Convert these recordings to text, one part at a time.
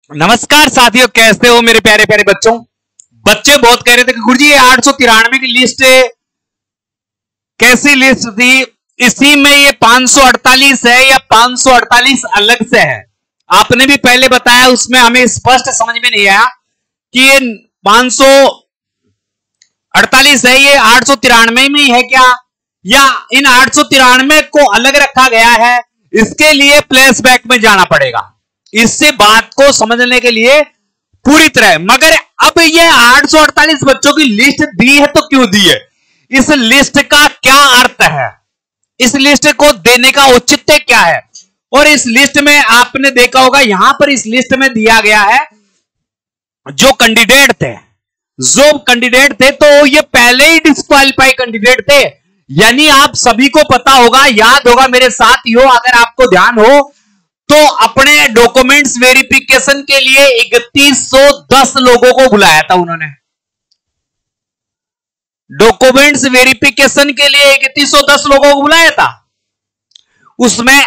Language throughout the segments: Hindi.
नमस्कार साथियों, कैसे हो मेरे प्यारे प्यारे बच्चों। बच्चे बहुत कह रहे थे कि गुरुजी ये 893 की लिस्ट कैसी लिस्ट थी, इसी में ये 548 है या 548 अलग से है। आपने भी पहले बताया, उसमें हमें स्पष्ट समझ में नहीं आया कि ये 548 है, ये 893 में ही है क्या, या इन 893 को अलग रखा गया है। इसके लिए फ्लैशबैक में जाना पड़ेगा, इससे बात को समझने के लिए पूरी तरह। मगर अब ये 848 बच्चों की लिस्ट दी है तो क्यों दी है, इस लिस्ट का क्या अर्थ है, इस लिस्ट को देने का औचित्य क्या है। और इस लिस्ट में आपने देखा होगा, यहां पर इस लिस्ट में दिया गया है जो कैंडिडेट थे तो ये पहले ही डिस्क्वालीफाई कैंडिडेट थे। यानी आप सभी को पता होगा, याद होगा मेरे साथियों, अगर आपको ध्यान हो तो अपने डॉक्यूमेंट्स वेरिफिकेशन के लिए 3110 लोगों को बुलाया था उन्होंने। डॉक्यूमेंट्स वेरिफिकेशन के लिए 3110 लोगों को बुलाया था। उसमें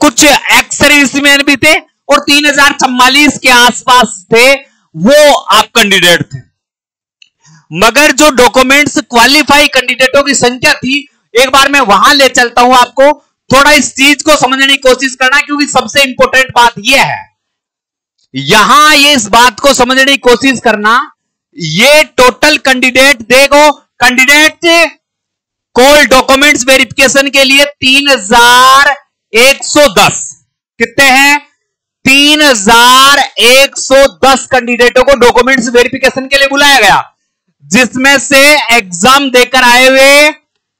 कुछ एक्स सर्विसमैन भी थे और 3044 के आसपास थे, वो आप कैंडिडेट थे। मगर जो डॉक्यूमेंट्स क्वालिफाई कैंडिडेटों की संख्या थी, एक बार मैं वहां ले चलता हूं आपको, थोड़ा इस चीज को समझने की कोशिश करना, क्योंकि सबसे इंपॉर्टेंट बात यह है, यहां ये इस बात को समझने की कोशिश करना, ये टोटल कैंडिडेट देखो, कैंडिडेट कॉल डॉक्यूमेंट्स वेरिफिकेशन के लिए 3110 कितने हैं, 3110 कैंडिडेटों को डॉक्यूमेंट्स वेरिफिकेशन के लिए बुलाया गया, जिसमें से एग्जाम देकर आए हुए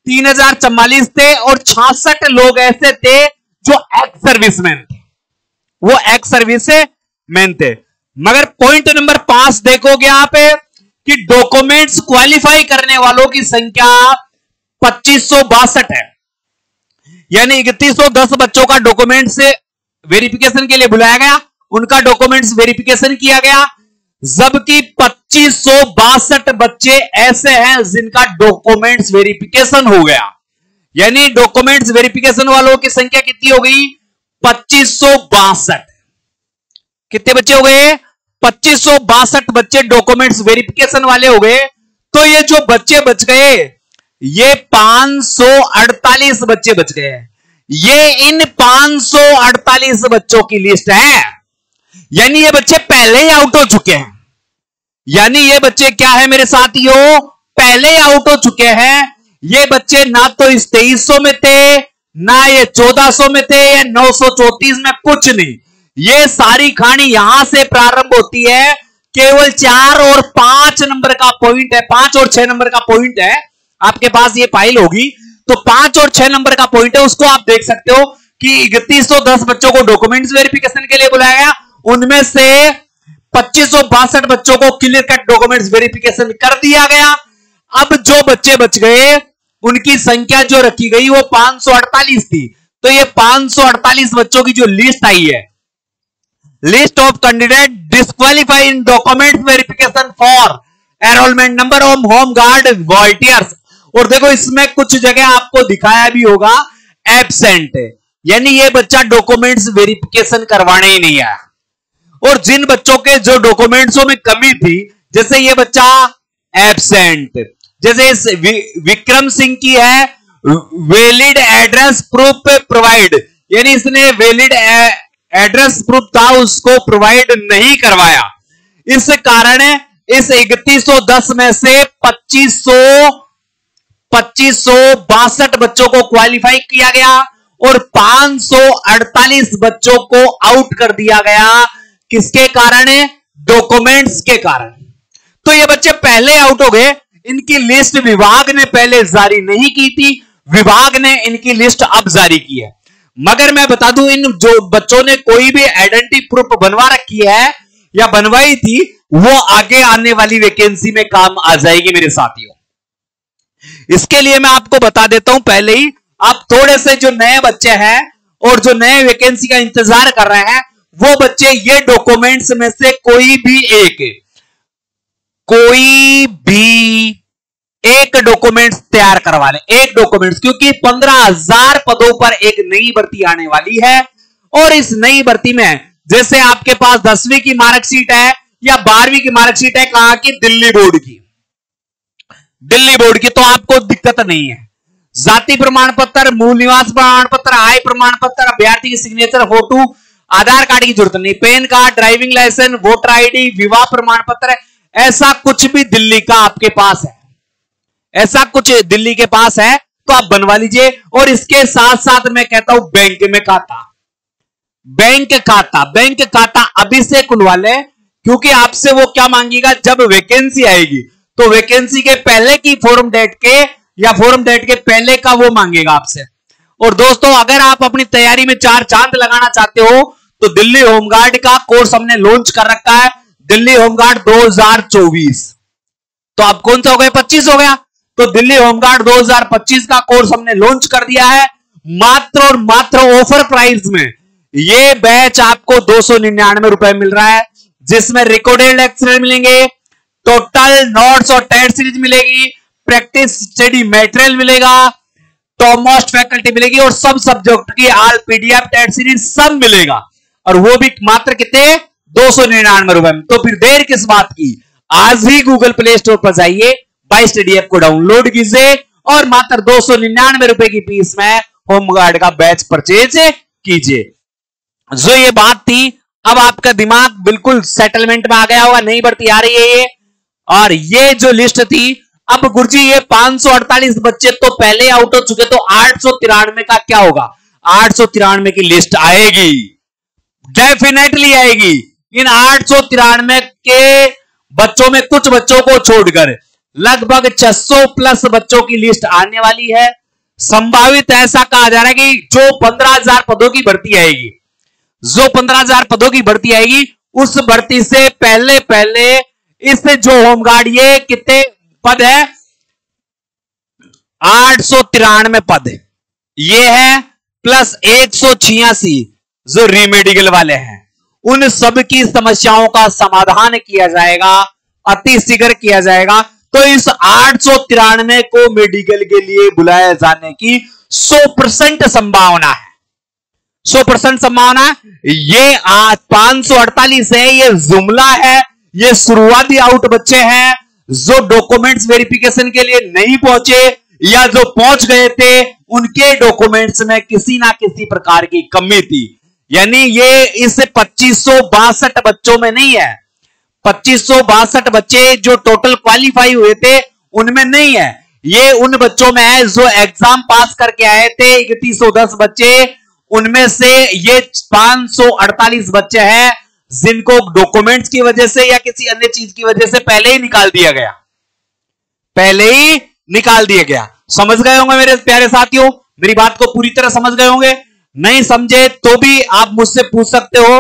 3044 थे और 66 लोग ऐसे थे जो एक्स सर्विसमैन थे, वो एक्स सर्विसमैन थे। मगर पॉइंट नंबर 5 देखोगे आप कि डॉक्यूमेंट्स क्वालिफाई करने वालों की संख्या 2562 है। यानी 3110 बच्चों का डॉक्यूमेंट्स वेरिफिकेशन के लिए बुलाया गया, उनका डॉक्यूमेंट्स वेरिफिकेशन किया गया, जबकि 2562 बच्चे ऐसे हैं जिनका डॉक्यूमेंट्स वेरिफिकेशन हो गया। यानी डॉक्यूमेंट्स वेरिफिकेशन वालों की संख्या कितनी हो गई, 2562। कितने बच्चे हो गए, 2562 बच्चे डॉक्यूमेंट्स वेरिफिकेशन वाले हो गए। तो ये जो बच्चे बच गए, ये 548 बच्चे बच गए। ये इन 548 बच्चों की लिस्ट है। यानी ये बच्चे पहले ही आउट हो चुके हैं। यानी ये बच्चे क्या है मेरे साथियों, पहले ही आउट हो चुके हैं। ये बच्चे ना तो इस 2300 में थे, ना ये 1400 में थे, या 934 में, कुछ नहीं। ये सारी कहानी यहां से प्रारंभ होती है। केवल 4 और 5 नंबर का पॉइंट है, 5 और 6 नंबर का पॉइंट है। आपके पास ये फाइल होगी तो 5 और 6 नंबर का पॉइंट है, उसको आप देख सकते हो कि 3110 बच्चों को डॉक्यूमेंट्स वेरिफिकेशन के लिए बुलाया गया। उनमें से 2562 बच्चों को क्लियर कट डॉक्यूमेंट्स वेरिफिकेशन कर दिया गया। अब जो बच्चे बच गए, उनकी संख्या जो रखी गई वो 548 थी। तो ये 548 बच्चों की जो लिस्ट आई है, list of candidate disqualify in documents verification for enrolment number of home guard volunteers. और देखो इसमें कुछ जगह आपको दिखाया भी होगा एब्सेंट, यानी ये बच्चा डॉक्यूमेंट्स वेरिफिकेशन करवाने ही नहीं आया। और जिन बच्चों के जो डॉक्यूमेंट्सों में कमी थी, जैसे ये बच्चा एब्सेंट, जैसे इस विक्रम सिंह की है वैलिड एड्रेस प्रूफ प्रोवाइड, यानी इसने वैलिड एड्रेस प्रूफ था उसको प्रोवाइड नहीं करवाया। इस कारण इस 3110 में से 2562 बच्चों को क्वालिफाई किया गया और 548 बच्चों को आउट कर दिया गया। किसके कारण, डॉक्यूमेंट्स के कारण। तो ये बच्चे पहले आउट हो गए। इनकी लिस्ट विभाग ने पहले जारी नहीं की थी, विभाग ने इनकी लिस्ट अब जारी की है। मगर मैं बता दूं, इन जो बच्चों ने कोई भी आइडेंटिटी प्रूफ बनवा रखी है या बनवाई थी, वो आगे आने वाली वैकेंसी में काम आ जाएगी मेरे साथियों। इसके लिए मैं आपको बता देता हूं पहले ही, आप थोड़े से जो नए बच्चे हैं और जो नए वैकेंसी का इंतजार कर रहे हैं, वो बच्चे ये डॉक्यूमेंट्स में से कोई भी एक डॉक्यूमेंट्स तैयार करवा लें, एक डॉक्यूमेंट्स, क्योंकि 15,000 पदों पर एक नई भर्ती आने वाली है। और इस नई भर्ती में जैसे आपके पास 10वीं की मार्कशीट है या 12वीं की मार्कशीट है, कहां की? दिल्ली बोर्ड की, दिल्ली बोर्ड की, तो आपको दिक्कत नहीं है। जाति प्रमाण पत्र, मूल निवास प्रमाण पत्र, आय प्रमाण पत्र, अभ्यर्थी की सिग्नेचर फोटो, आधार कार्ड की जरूरत नहीं, PAN card, driving licence, voter ID, विवाह प्रमाण पत्र, ऐसा कुछ भी दिल्ली का आपके पास है, ऐसा कुछ दिल्ली के पास है तो आप बनवा लीजिए। और इसके साथ साथ मैं कहता हूं बैंक में खाता, बैंक खाता, बैंक खाता अभी से खुलवा ले, क्योंकि आपसे वो क्या मांगेगा, जब वैकेंसी आएगी तो वैकेंसी के पहले की फॉर्म डेट के या फॉर्म डेट के पहले का वो मांगेगा आपसे। और दोस्तों अगर आप अपनी तैयारी में 4 चांद लगाना चाहते हो तो दिल्ली होमगार्ड का कोर्स हमने लॉन्च कर रखा है, दिल्ली होमगार्ड 2024। तो अब कौन सा हो गया? 25 हो गया। तो दिल्ली होमगार्ड 2025 का कोर्स हमने लॉन्च कर दिया है, मात्र और मात्र ऑफर प्राइस में। ये बैच आपको 299 रुपए मिल रहा है, जिसमें रिकॉर्डेड लेक्चर मिलेंगे, टोटल नोट्स और टेस्ट सीरीज मिलेगी, प्रैक्टिस स्टडी मटेरियल मिलेगा, टॉप मोस्ट फैकल्टी मिलेगी और सब सब्जेक्ट की ऑल पीडीएफ टेस्ट सीरीज सब मिलेगा, और वो भी मात्र कितने? 299 रुपए में। तो फिर देर किस बात की, आज ही गूगल प्ले स्टोर पर जाइए, बाय स्टडी ऐप को डाउनलोड कीजिए और मात्र 299 रुपए की फीस में होमगार्ड का बैच परचेज कीजिए। जो ये बात थी, अब आपका दिमाग बिल्कुल सेटलमेंट में आ गया होगा, नई भर्ती आ रही है ये। और ये जो लिस्ट थी, अब गुरुजी ये 548 बच्चे तो पहले आउट हो चुके, तो 893 का क्या होगा? 893 की लिस्ट आएगी, डेफिनेटली आएगी। इन 893 के बच्चों में कुछ बच्चों को छोड़कर लगभग 600 प्लस बच्चों की लिस्ट आने वाली है। संभावित ऐसा कहा जा रहा है कि जो 15,000 पदों की भर्ती आएगी, जो 15,000 पदों की भर्ती आएगी, उस भर्ती से पहले पहले इस जो होमगार्ड, ये कितने पद है? 893 पद ये है, प्लस 186 जो रीमेडिकल वाले हैं। उन सब की समस्याओं का समाधान किया जाएगा, अति शीघ्र किया जाएगा। तो इस 893 को मेडिकल के लिए बुलाए जाने की 100% संभावना है, 100% संभावना। ये 548 है, ये जुमला है, ये शुरुआती आउट बच्चे हैं जो डॉक्यूमेंट्स वेरिफिकेशन के लिए नहीं पहुंचे, या जो पहुंच गए थे उनके डॉक्यूमेंट्स में किसी ना किसी प्रकार की कमी थी। यानी ये इस 2562 बच्चों में नहीं है, 2562 बच्चे जो टोटल क्वालिफाई हुए थे उनमें नहीं है, ये उन बच्चों में है जो एग्जाम पास करके आए थे 3110 बच्चे, उनमें से ये 548 बच्चे हैं जिनको डॉक्यूमेंट्स की वजह से या किसी अन्य चीज की वजह से पहले ही निकाल दिया गया, पहले ही निकाल दिया गया। समझ गए होंगे मेरे प्यारे साथियों, मेरी बात को पूरी तरह समझ गए होंगे। नहीं समझे तो भी आप मुझसे पूछ सकते हो।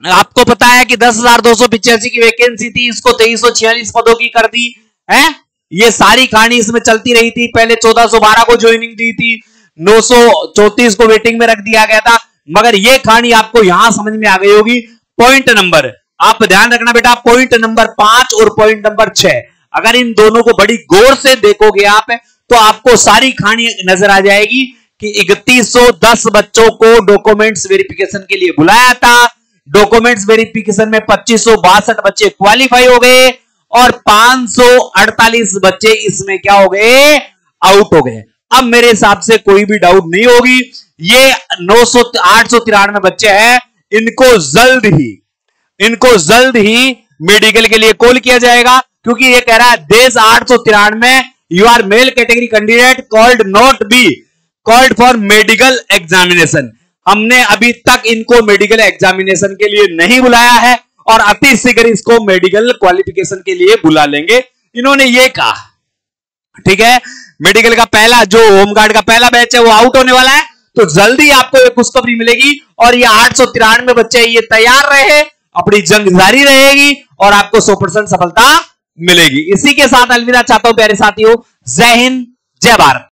आपको पता है कि 10,285 की वैकेंसी थी, इसको 2346 पदों की कर दी है। ये सारी कहानी इसमें चलती रही थी। पहले 1412 को ज्वाइनिंग दी थी, 934 को वेटिंग में रख दिया गया था, मगर ये कहानी आपको यहां समझ में आ गई होगी। पॉइंट नंबर आप ध्यान रखना बेटा, पॉइंट नंबर 5 और पॉइंट नंबर 6, अगर इन दोनों को बड़ी गौर से देखोगे आप तो आपको सारी कहानी नजर आ जाएगी कि 3110 बच्चों को डॉक्यूमेंट्स वेरिफिकेशन के लिए बुलाया था। डॉक्यूमेंट्स वेरिफिकेशन में 2562 बच्चे क्वालिफाई हो गए और 548 बच्चे इसमें क्या हो गए? आउट हो गए। अब मेरे हिसाब से कोई भी डाउट नहीं होगी, ये 893 बच्चे हैं, इनको जल्द ही मेडिकल के लिए कॉल किया जाएगा, क्योंकि ये कह रहा है देश 893 U R male category candidate could not be called for medical examination. हमने अभी तक इनको मेडिकल एग्जामिनेशन के लिए नहीं बुलाया है और अति शीघ्र इसको मेडिकल क्वालिफिकेशन के लिए बुला लेंगे, इन्होंने ये कहा। ठीक है, मेडिकल का पहला जो होमगार्ड का पहला बैच है वो आउट होने वाला है, तो जल्दी आपको एक खुशखबरी मिलेगी और ये 893 बच्चे ये तैयार रहे, अपनी जंग जारी रहेगी और आपको 100% सफलता मिलेगी। इसी के साथ अलविदा चाहता हूं प्यारे साथियों, जय हिंद, जय भारत।